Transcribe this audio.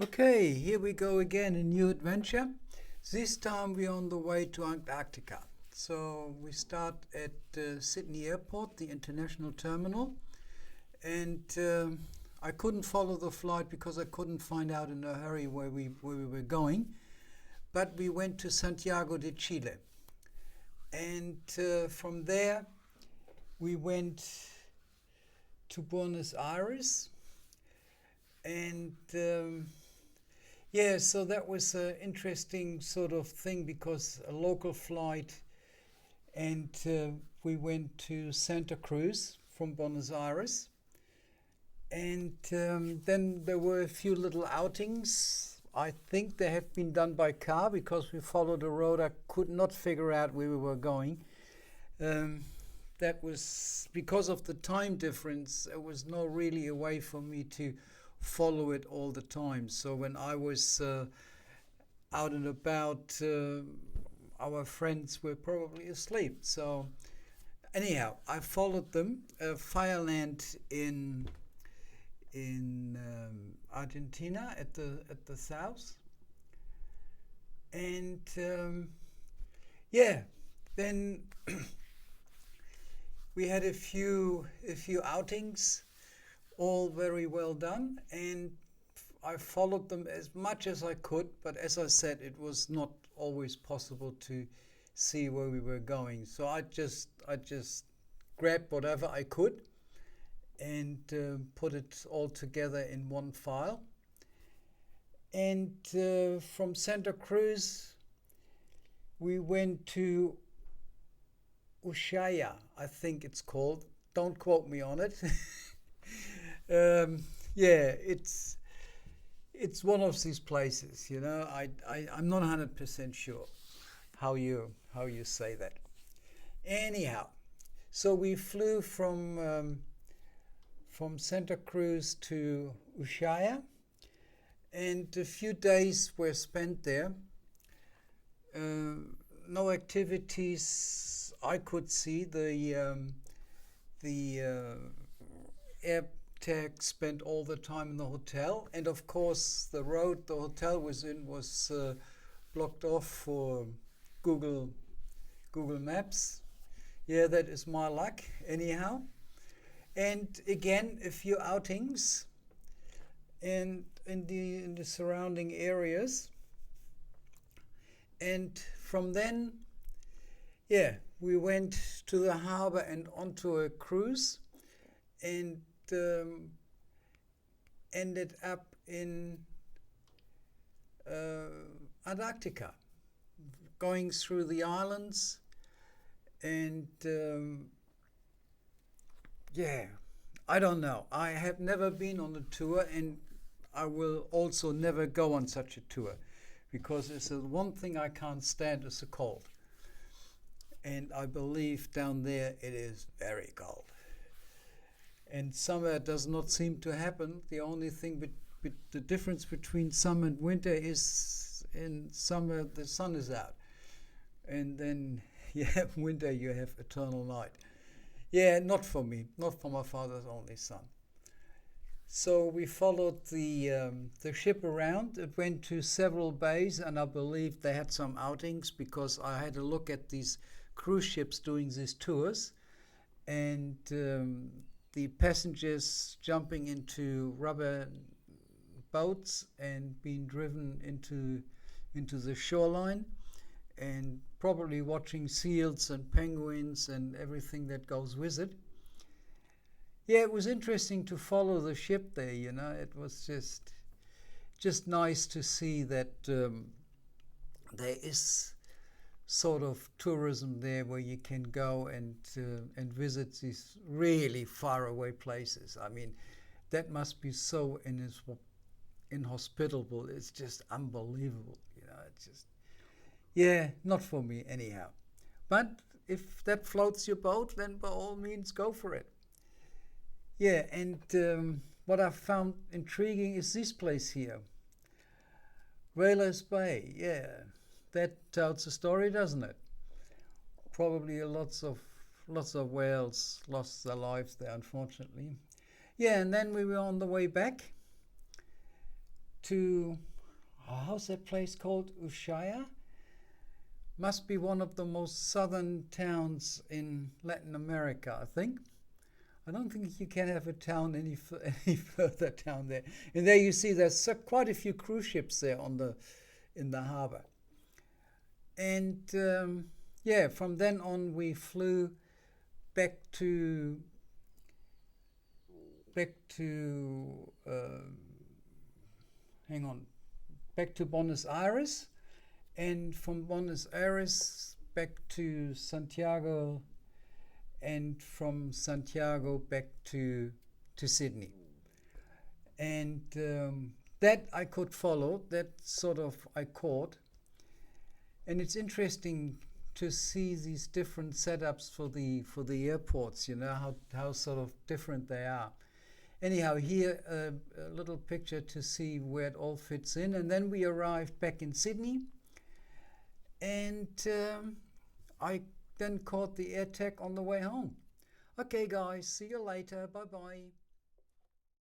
Okay, here we go again, a new adventure. This time we're on the way to Antarctica. So we start at Sydney Airport, the international terminal, and I couldn't follow the flight because I couldn't find out in a hurry where we were going. But we went to Santiago de Chile, and from there we went to Buenos Aires, and yeah, so that was an interesting sort of thing because a local flight, and we went to Santa Cruz from Buenos Aires, and then there were a few little outings. I think they have been done by car because we followed a road I could not figure out where we were going. That was because of the time difference. There was no really a way for me to follow it all the time. So when I was out and about, our friends were probably asleep. So anyhow, I followed them. Fireland in Argentina at the south, and yeah, then we had a few outings, all very well done, and I followed them as much as I could. But as I said, it was not always possible to see where we were going. So I just grabbed whatever I could and put it all together in one file. And from Santa Cruz, we went to Ushuaia, I think it's called. Don't quote me on it. Yeah, it's one of these places, you know. I'm not 100% sure how you say that. Anyhow, so we flew from Santa Cruz to Ushuaia, and a few days were spent there. No activities I could see. The air tag spent all the time in the hotel, and of course the road the hotel was in was blocked off for Google Maps. Yeah, that is my luck anyhow. And again, a few outings and in the surrounding areas. And from then, yeah, we went to the harbor and onto a cruise, and ended up in Antarctica, going through the islands, and yeah, I don't know. I have never been on a tour, and I will also never go on such a tour, because it's the one thing I can't stand is the cold. And I believe down there it is very cold. And summer does not seem to happen. The only thing, the difference between summer and winter is in summer the sun is out. And then you have winter, you have eternal night. Yeah, not for me, not for my father's only son. So we followed the ship around. It went to several bays, and I believe they had some outings because I had a look at these cruise ships doing these tours, and the passengers jumping into rubber boats and being driven into the shoreline, and probably watching seals and penguins and everything that goes with it. Yeah, it was interesting to follow the ship there, you know. It was just nice to see that there is sort of tourism there where you can go and visit these really far away places. I mean, that must be so inhospitable. It's just unbelievable, you know. It's just, yeah, not for me anyhow. But if that floats your boat, then by all means go for it. Yeah, and what I found intriguing is this place here, Whalers Bay. Yeah, that tells a story, doesn't it? Probably lots of whales lost their lives there, unfortunately. Yeah, and then we were on the way back to, how's that place called? Ushuaia? Must be one of the most southern towns in Latin America, I think. I don't think you can have a town any further down there. And there you see there's quite a few cruise ships there in the harbor. And yeah, from then on we flew back to back to Buenos Aires, and from Buenos Aires back to Santiago, and from Santiago back to Sydney. And that I could follow, that sort of I caught. And it's interesting to see these different setups for the airports, you know, how sort of different they are. Anyhow, here a little picture to see where it all fits in. And then we arrived back in Sydney, and I then caught the air tech on the way home. Okay guys, see you later, bye bye.